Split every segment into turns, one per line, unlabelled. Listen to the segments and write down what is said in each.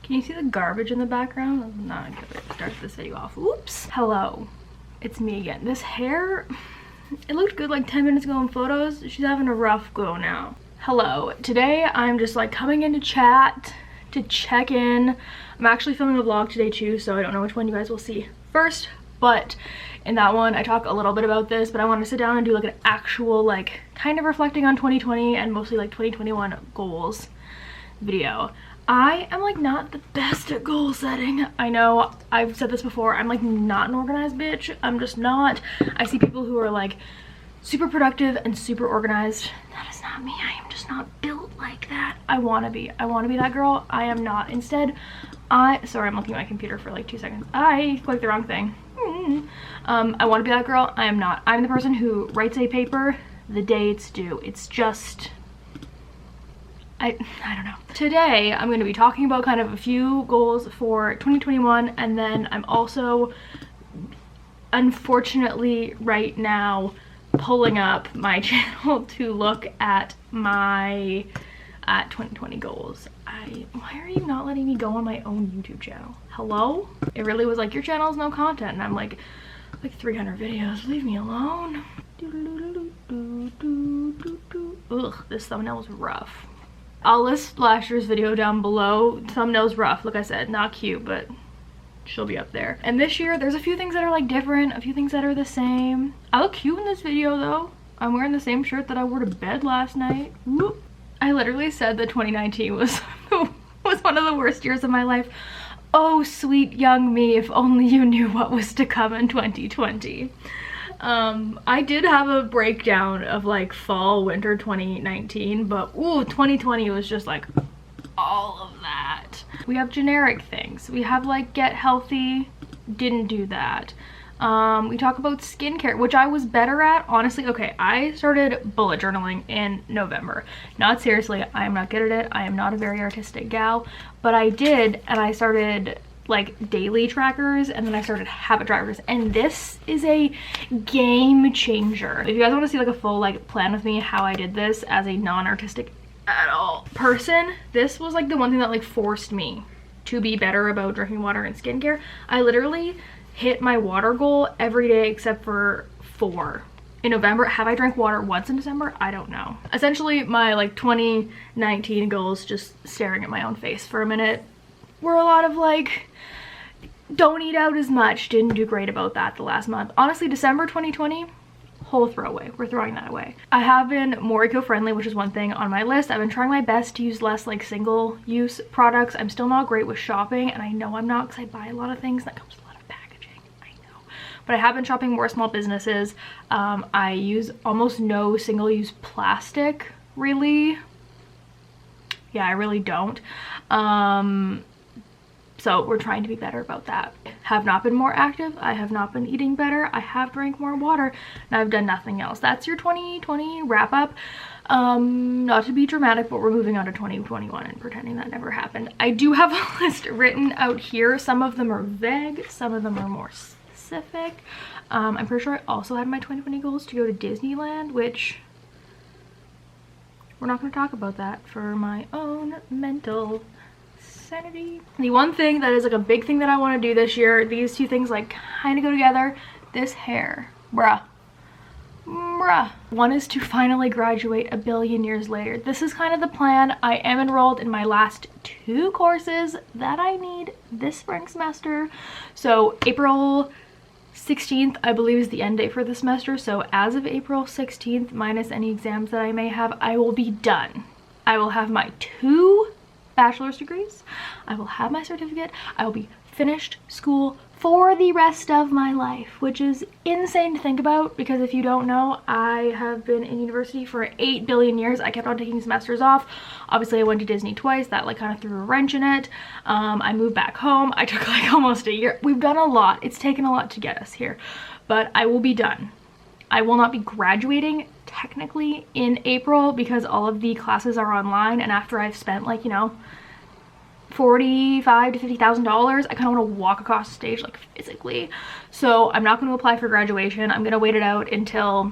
Can you see the garbage in the background? I'm not gonna start this video off. Oops. Hello, it's me again. This hair, it looked good like 10 minutes ago in photos. She's having a rough go now. Hello, today I'm just like coming in to chat, to check in. I'm actually filming a vlog today too, so I don't know which one you guys will see first, but in that one I talk a little bit about this, but I want to sit down and do like an actual like kind of reflecting on 2020 and mostly like 2021 goals video. I am like not the best at goal setting. I know I've said this before, I'm like not an organized bitch. I'm just not. I see people who are like super productive and super organized. That is not me. I am just not built like that. I want to be that girl. I am not. Instead, sorry, I'm looking at my computer for like 2 seconds. I clicked the wrong thing. I want to be that girl. I am not. I'm the person who writes a paper the day it's due. It's just, I don't know. Today, I'm going to be talking about kind of a few goals for 2021, and then I'm also, unfortunately, right now, pulling up my channel to look at my 2020 goals. Why are you not letting me go on my own YouTube channel? Hello? It really was like, your channel has no content, and I'm like 300 videos, leave me alone. Ugh, this thumbnail was rough. I'll list last year's video down below. Thumbnail's rough, like I said, not cute, but she'll be up there. And this year, there's a few things that are like different, a few things that are the same. I look cute in this video though. I'm wearing the same shirt that I wore to bed last night. Whoop. I literally said that 2019 was one of the worst years of my life. Oh, sweet young me, if only you knew what was to come in 2020. I did have a breakdown of like fall winter 2019, but ooh, 2020 was just like all of that. We have generic things. We have like get healthy, didn't do that. We talk about skincare, which I was better at, honestly. Okay, I started bullet journaling in November. Not seriously, I am not good at it. I am not a very artistic gal, but I did, and I started like daily trackers, and then I started habit trackers, and this is a game changer. If you guys want to see like a full like plan with me how I did this as a non-artistic at all person, this was like the one thing that like forced me to be better about drinking water and skincare. I literally hit my water goal every day except for 4 in November. Have I drank water once in December? I don't know. Essentially my like 2019 goals, just staring at my own face for a minute, were a lot of like, don't eat out as much. Didn't do great about that the last month. Honestly, December 2020, whole throwaway. We're throwing that away. I have been more eco-friendly, which is one thing on my list. I've been trying my best to use less like single-use products. I'm still not great with shopping, and I know I'm not because I buy a lot of things that comes with a lot of packaging. I know. But I have been shopping more small businesses. I use almost no single-use plastic, really. Yeah, I really don't. So we're trying to be better about that. Have not been more active. I have not been eating better. I have drank more water, and I've done nothing else. That's your 2020 wrap up. Not to be dramatic, but we're moving on to 2021 and pretending that never happened. I do have a list written out here. Some of them are vague, some of them are more specific. I'm pretty sure I also had my 2020 goals to go to Disneyland, which we're not going to talk about that for my own mental sanity. The one thing that is like a big thing that I want to do this year, these two things like kind of go together, this hair, bruh. One is to finally graduate a billion years later. This is kind of the plan. I am enrolled in my last 2 courses that I need this spring semester. So April 16th, I believe, is the end date for the semester. So as of April 16th, minus any exams that I may have, I will be done. I will have my 2 bachelor's degrees. I will have my certificate. I will be finished school for the rest of my life, which is insane to think about, because if you don't know, I have been in university for 8 billion years. I kept on taking semesters off. Obviously I went to Disney twice. That like kind of threw a wrench in it. I moved back home. I took like almost a year. We've done a lot. It's taken a lot to get us here, but I will be done. I will not be graduating technically in April because all of the classes are online, and after I've spent like, you know, $45,000 to $50,000, I kind of want to walk across the stage like physically. So I'm not going to apply for graduation. I'm going to wait it out until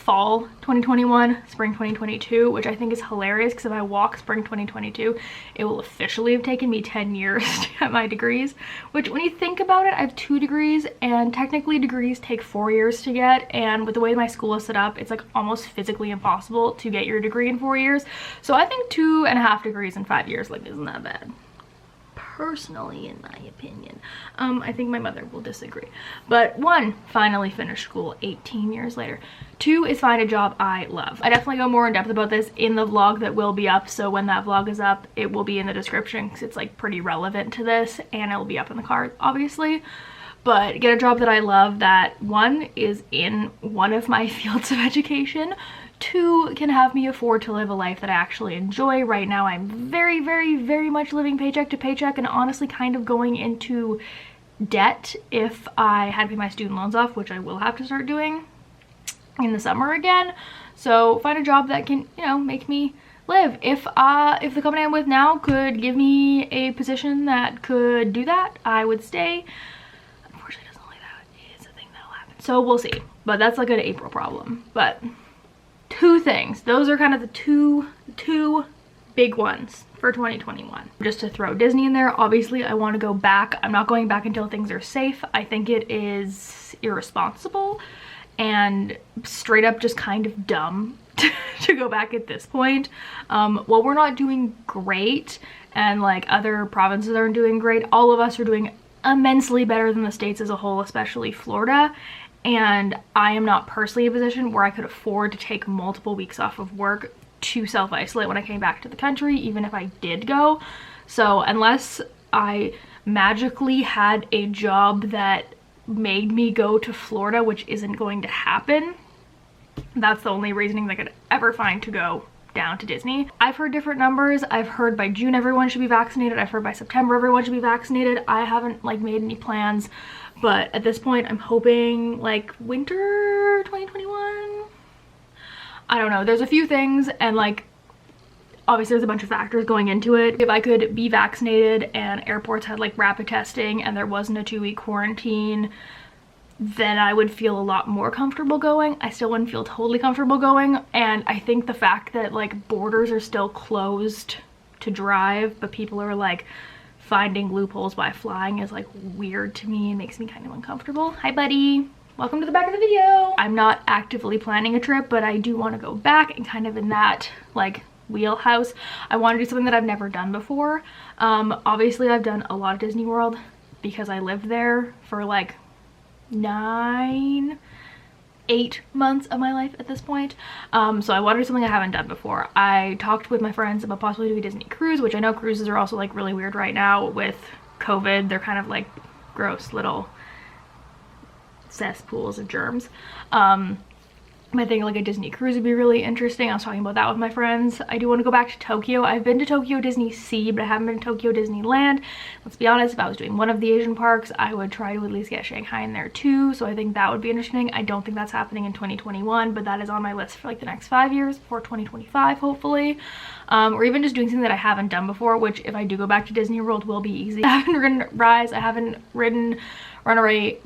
fall 2021, spring 2022, which I think is hilarious because if I walk spring 2022, it will officially have taken me 10 years to get my degrees, which when you think about it, I have 2 degrees and technically degrees take 4 years to get, and with the way my school is set up, it's like almost physically impossible to get your degree in 4 years. So I think 2.5 degrees in 5 years, like, isn't that bad? Personally, in my opinion. I think my mother will disagree. But 1, finally finished school 18 years later. 2 is find a job I love. I definitely go more in depth about this in the vlog that will be up, so when that vlog is up, it will be in the description because it's like pretty relevant to this, and it will be up in the card, obviously. But get a job that I love that 1 is in one of my fields of education, 2 can have me afford to live a life that I actually enjoy. Right now I'm very, very, very much living paycheck to paycheck and honestly kind of going into debt if I had to pay my student loans off, which I will have to start doing in the summer again. So find a job that can, you know, make me live. If the company I'm with now could give me a position that could do that, I would stay. Unfortunately, it doesn't look like that is a thing that'll happen. So we'll see. But that's like an April problem. But 2 things. Those are kind of the two big ones for 2021. Just to throw Disney in there, obviously I want to go back. I'm not going back until things are safe. I think it is irresponsible and straight up just kind of dumb to go back at this point. While we're not doing great and like other provinces aren't doing great, all of us are doing immensely better than the states as a whole, especially Florida. And I am not personally in a position where I could afford to take multiple weeks off of work to self-isolate when I came back to the country, even if I did go. So unless I magically had a job that made me go to Florida, which isn't going to happen, that's the only reasoning that I could ever find to go down to Disney. I've heard different numbers. I've heard by June everyone should be vaccinated. I've heard by September everyone should be vaccinated. I haven't like made any plans. But at this point, I'm hoping like winter 2021. I don't know. There's a few things and like obviously there's a bunch of factors going into it. If I could be vaccinated and airports had like rapid testing and there wasn't a 2-week quarantine, then I would feel a lot more comfortable going. I still wouldn't feel totally comfortable going. And I think the fact that like borders are still closed to drive, but people are like finding loopholes by flying is like weird to me and makes me kind of uncomfortable. Hi buddy, welcome to the back of the video. I'm not actively planning a trip, but I do want to go back and kind of in that like wheelhouse. I want to do something that I've never done before. Obviously I've done a lot of Disney World because I lived there for like 8 months of my life at this point. So I want to do something I haven't done before. I talked with my friends about possibly doing a Disney cruise, which I know cruises are also like really weird right now with COVID. They're kind of like gross little cesspools of germs. I think like a Disney cruise would be really interesting. I was talking about that with my friends. I do want to go back to Tokyo. I've been to Tokyo Disney Sea, but I haven't been to Tokyo Disneyland. Let's be honest, if I was doing one of the Asian parks, I would try to at least get Shanghai in there too. So I think that would be interesting. I don't think that's happening in 2021, but that is on my list for like the next 5 years before 2025, hopefully. Or even just doing something that I haven't done before, which if I do go back to Disney World will be easy. I haven't ridden Rise, I haven't ridden Runaway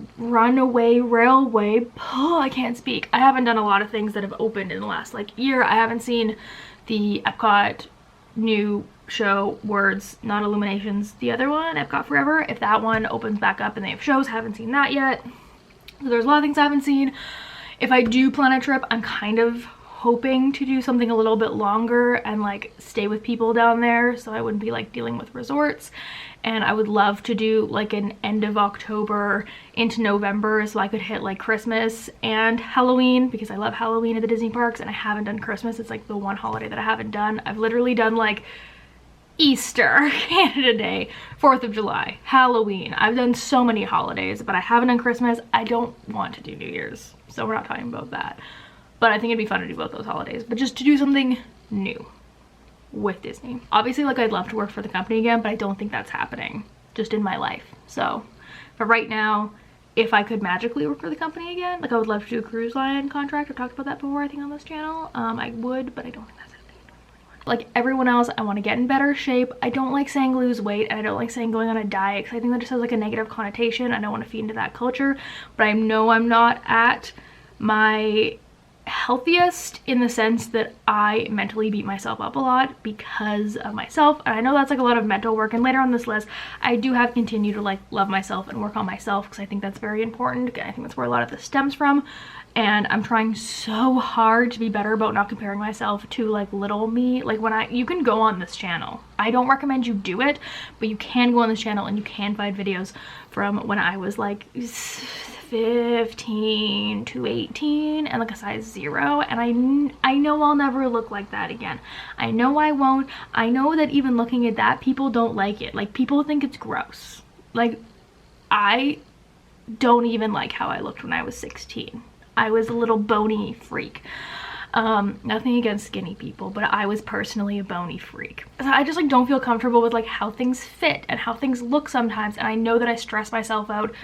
Railway. Oh, I can't speak. I haven't done a lot of things that have opened in the last like year. I haven't seen the Epcot new show Words Not Illuminations, the other one, Epcot Forever. If that one opens back up and they have shows, haven't seen that yet. So there's a lot of things I haven't seen. If I do plan a trip, I'm kind of hoping to do something a little bit longer and like stay with people down there so I wouldn't be like dealing with resorts. And I would love to do like an end of October into November so I could hit like Christmas and Halloween, because I love Halloween at the Disney parks and I haven't done Christmas. It's like the one holiday that I haven't done. I've literally done like Easter, Canada Day, 4th of July, Halloween. I've done so many holidays, but I haven't done Christmas. I don't want to do New Year's, so we're not talking about that. But I think it'd be fun to do both those holidays, but just to do something new with Disney. Obviously, like I'd love to work for the company again, but I don't think that's happening just in my life. So for right now, if I could magically work for the company again, like I would love to do a cruise line contract. I've talked about that before, I think, on this channel. I would, but I don't think that's happening. Like everyone else, I want to get in better shape. I don't like saying lose weight, and I don't like saying going on a diet because I think that just has like a negative connotation. I don't want to feed into that culture, but I know I'm not at my healthiest in the sense that I mentally beat myself up a lot because of myself, and I know that's like a lot of mental work. And later on this list I do have continue to like love myself and work on myself, because I think that's very important. I think that's where a lot of this stems from, and I'm trying so hard to be better about not comparing myself to like little me. Like you can go on this channel, I don't recommend you do it, but you can go on this channel and you can find videos from when I was like 15 to 18 and like a size 0, and I know I'll never look like that again. I know I won't. I know that even looking at that, people don't like it. Like, people think it's gross. Like, I don't even like how I looked when I was 16. I was a little bony freak. Nothing against skinny people, but I was personally a bony freak. So I just like don't feel comfortable with like how things fit and how things look sometimes, and I know that I stress myself out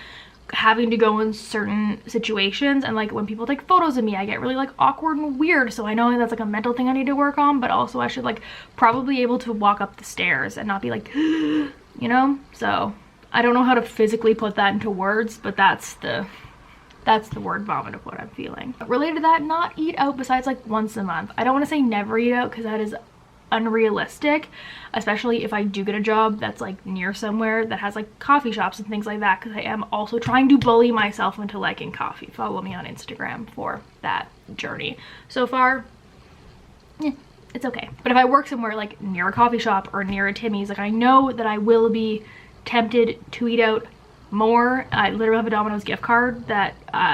having to go in certain situations, and like when people take photos of me I get really like awkward and weird. So I know that's like a mental thing I need to work on, but also I should like probably be able to walk up the stairs and not be like you know. So I don't know how to physically put that into words, but that's the word vomit of what I'm feeling. Related to that, not eat out besides like once a month. I don't want to say never eat out because that is unrealistic, especially if I do get a job that's like near somewhere that has like coffee shops and things like that, because I am also trying to bully myself into liking coffee. Follow me on Instagram for that journey. So far, it's okay. But if I work somewhere like near a coffee shop or near a Timmy's, like I know that I will be tempted to eat out more. I literally have a Domino's gift card that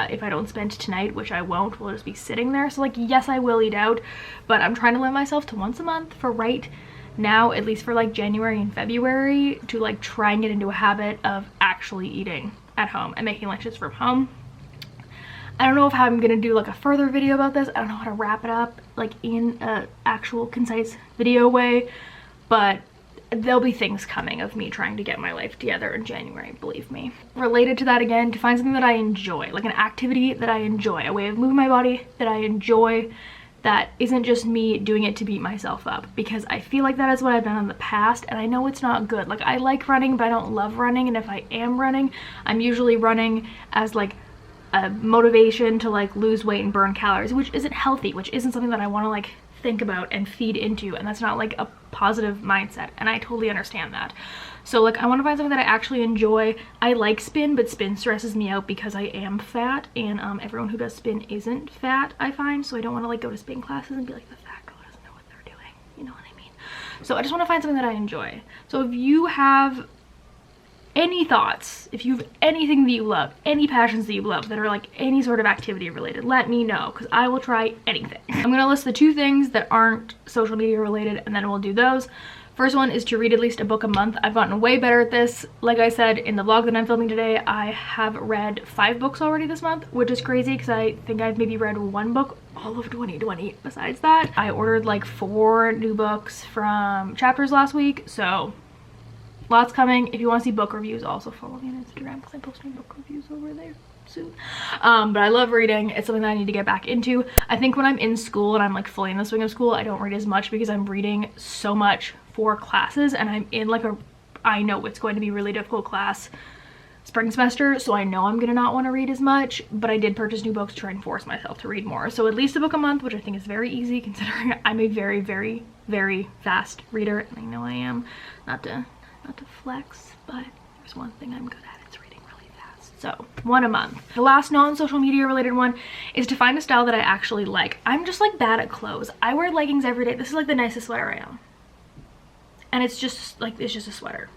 if I don't spend tonight, which I won't, will just be sitting there. So like, yes, I will eat out, but I'm trying to limit myself to once a month for right now, at least for like January and February, to like try and get into a habit of actually eating at home and making lunches from home. I don't know how I'm gonna do like a further video about this. I don't know how to wrap it up like in a actual concise video way, but there'll be things coming of me trying to get my life together in January, believe me. Related to that again, to find something that I enjoy, like an activity that I enjoy, a way of moving my body that I enjoy, that isn't just me doing it to beat myself up, because I feel like that is what I've done in the past, and I know it's not good. Like, I like running, but I don't love running, and if I am running, I'm usually running as like a motivation to like lose weight and burn calories, which isn't healthy, which isn't something that I want to like think about and feed into, and that's not like a positive mindset, and I totally understand that. So like, I want to find something that I actually enjoy. I like spin, but spin stresses me out because I am fat, and everyone who does spin isn't fat, I find. So I don't want to like go to spin classes and be like, the fat girl doesn't know what they're doing, you know what I mean? So I just want to find something that I enjoy. So if you have any thoughts, if you have anything that you love, any passions that you love that are like any sort of activity related, let me know, because I will try anything. I'm gonna list the 2 things that aren't social media related, and then we'll do those. First one is to read at least a book a month. I've gotten way better at this. Like I said in the vlog that I'm filming today, I have read 5 books already this month, which is crazy because I think I've maybe read 1 book all of 2020 besides that. I ordered like 4 new books from Chapters last week, so lots coming. If you want to see book reviews, also follow me on Instagram because I'm posting book reviews over there soon. But I love reading. It's something that I need to get back into. I think when I'm in school and I'm like fully in the swing of school, I don't read as much because I'm reading so much for classes, and I'm in like I know it's going to be a really difficult class spring semester, so I know I'm gonna not want to read as much, but I did purchase new books to try and force myself to read more. So at least a book a month, which I think is very easy considering I'm a very, very, very fast reader, and I know I am. Not to flex, but there's one thing I'm good at, it's reading really fast. So 1 a month. The last non-social media related one is to find a style that I actually like. I'm just like bad at clothes. I wear leggings every day. This is like the nicest sweater I own, and it's just like, it's just a sweater.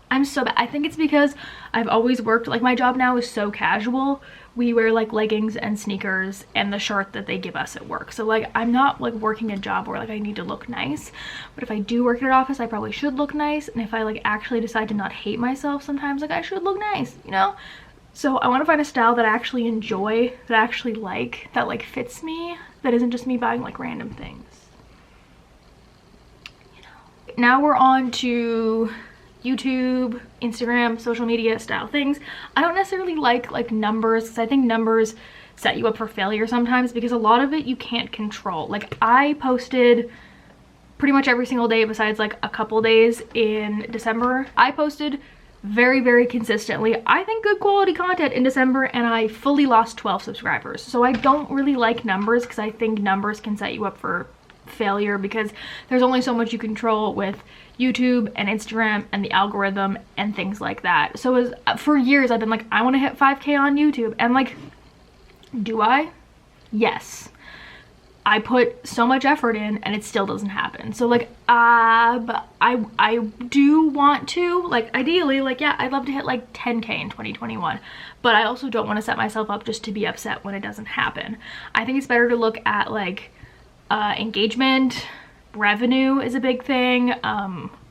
I'm so bad. I think it's because I've always worked, like my job now is so casual. We wear like leggings and sneakers and the shirt that they give us at work. So like, I'm not like working a job where like I need to look nice, but if I do work at an office, I probably should look nice. And if I like actually decide to not hate myself sometimes, like I should look nice, you know? So I want to find a style that I actually enjoy, that I actually like, that like fits me, that isn't just me buying like random things. You know? Now we're on to YouTube, Instagram, social media style things. I don't necessarily like numbers, because I think numbers set you up for failure sometimes, because a lot of it you can't control. Like, I posted pretty much every single day besides like a couple days in December. I posted very, very consistently, I think, good quality content in December, and I fully lost 12 subscribers. So I don't really like numbers because I think numbers can set you up for failure, because there's only so much you control with YouTube and Instagram and the algorithm and things like that. So for years I've been like, I want to hit 5K on YouTube, and like, do I? Yes. I put so much effort in and it still doesn't happen. So like, but I do want to, like, ideally, like, yeah, I'd love to hit like 10K in 2021, but I also don't want to set myself up just to be upset when it doesn't happen. I think it's better to look at like engagement, revenue is a big thing,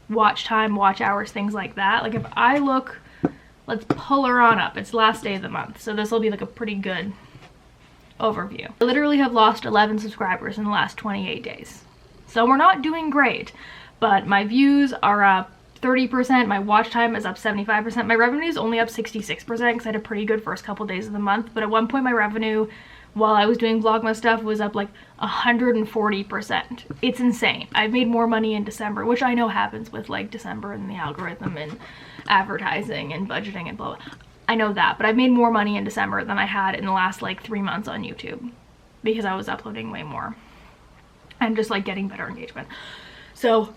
watch time, watch hours, things like that. Like if I look, let's pull her on up. It's the last day of the month, so this will be like a pretty good overview. I literally have lost 11 subscribers in the last 28 days. So we're not doing great, but my views are up 30%, my watch time is up 75%, my revenue is only up 66% because I had a pretty good first couple days of the month, but at one point my revenue while I was doing Vlogmas stuff was up like 140%. It's insane. I've made more money in December, which I know happens with like December and the algorithm and advertising and budgeting and blah, blah. I know that, but I've made more money in December than I had in the last like 3 months on YouTube because I was uploading way more and just like getting better engagement. So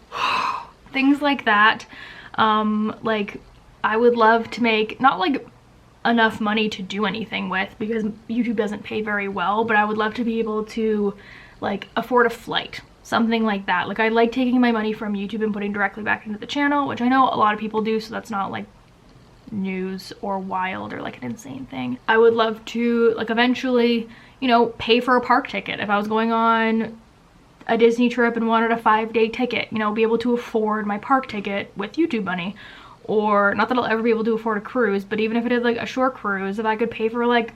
things like that, like I would love to make, not like enough money to do anything with because YouTube doesn't pay very well, but I would love to be able to like afford a flight, something like that. Like I like taking my money from YouTube and putting directly back into the channel, which I know a lot of people do, so that's not like news or wild or like an insane thing. I would love to like eventually, you know, pay for a park ticket. If I was going on a Disney trip and wanted a 5-day ticket, you know, be able to afford my park ticket with YouTube money. Or not that I'll ever be able to afford a cruise, but even if I did like a short cruise, if I could pay for like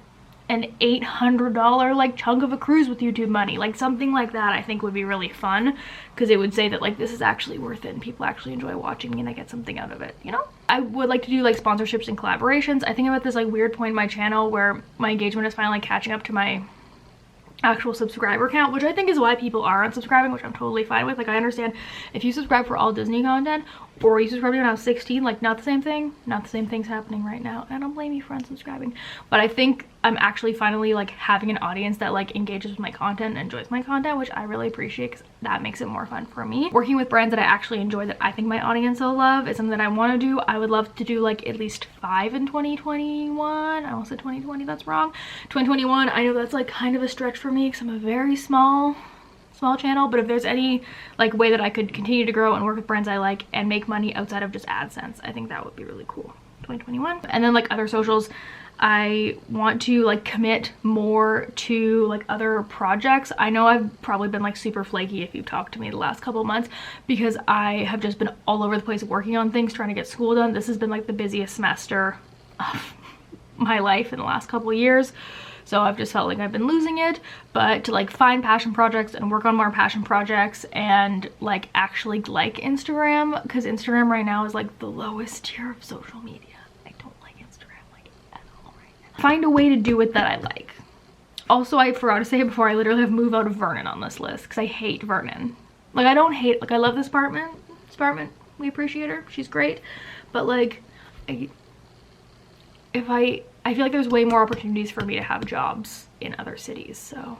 an $800 like chunk of a cruise with YouTube money, like something like that, I think would be really fun because it would say that like this is actually worth it and people actually enjoy watching me and I get something out of it, you know? I would like to do like sponsorships and collaborations. I think I'm at this like weird point in my channel where my engagement is finally catching up to my actual subscriber count, which I think is why people are unsubscribing, which I'm totally fine with. Like I understand if you subscribe for all Disney content or you subscribe when I was 16, like not the same thing, not the same thing's happening right now, and I don't blame you for unsubscribing. But I think I'm actually finally like having an audience that like engages with my content and enjoys my content, which I really appreciate because that makes it more fun for me. Working with brands that I actually enjoy that I think my audience will love is something that I want to do. I would love to do like at least 5 in 2021. I almost said 2020, that's wrong. 2021, I know that's like kind of a stretch for me because I'm a very small channel, but if there's any like way that I could continue to grow and work with brands I like and make money outside of just AdSense, I think that would be really cool. 2021. And then like other socials, I want to like commit more to like other projects. I know I've probably been like super flaky if you've talked to me the last couple of months because I have just been all over the place working on things, trying to get school done. This has been like the busiest semester of my life in the last couple of years. So I've just felt like I've been losing it, but to like find passion projects and work on more passion projects and like actually like Instagram, because Instagram right now is like the lowest tier of social media. I don't like Instagram like at all right now. Find a way to do it that I like. Also, I forgot to say it before, I literally have moved out of Vernon on this list because I hate Vernon. Like I don't hate, like I love this apartment, we appreciate her, she's great, but like I feel like there's way more opportunities for me to have jobs in other cities, so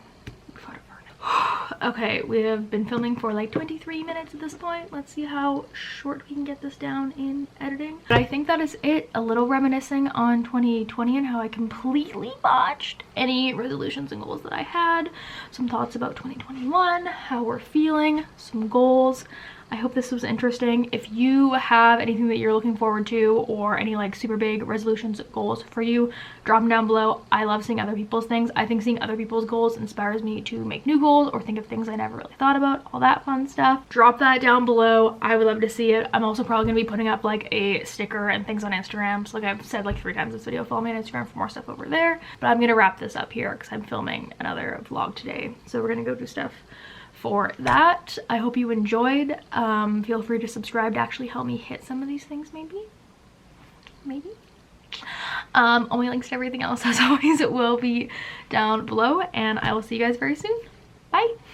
okay, we have been filming for like 23 minutes at this point. Let's see how short we can get this down in editing. But I think that is it. A little reminiscing on 2020 and how I completely botched any resolutions and goals that I had. Some thoughts about 2021, how we're feeling, some goals. I hope this was interesting. If you have anything that you're looking forward to or any like super big resolutions, goals for you, drop them down below. I love seeing other people's things. I think seeing other people's goals inspires me to make new goals or think of things I never really thought about, all that fun stuff. Drop that down below. I would love to see it. I'm also probably gonna be putting up like a sticker and things on Instagram. So like I've said like 3 times this video, follow me on Instagram for more stuff over there. But I'm gonna wrap this up here because I'm filming another vlog today. So we're gonna go do stuff for that. I hope you enjoyed. Feel free to subscribe to actually help me hit some of these things, maybe. All my links to everything else, as always, it will be down below, and I will see you guys very soon. Bye.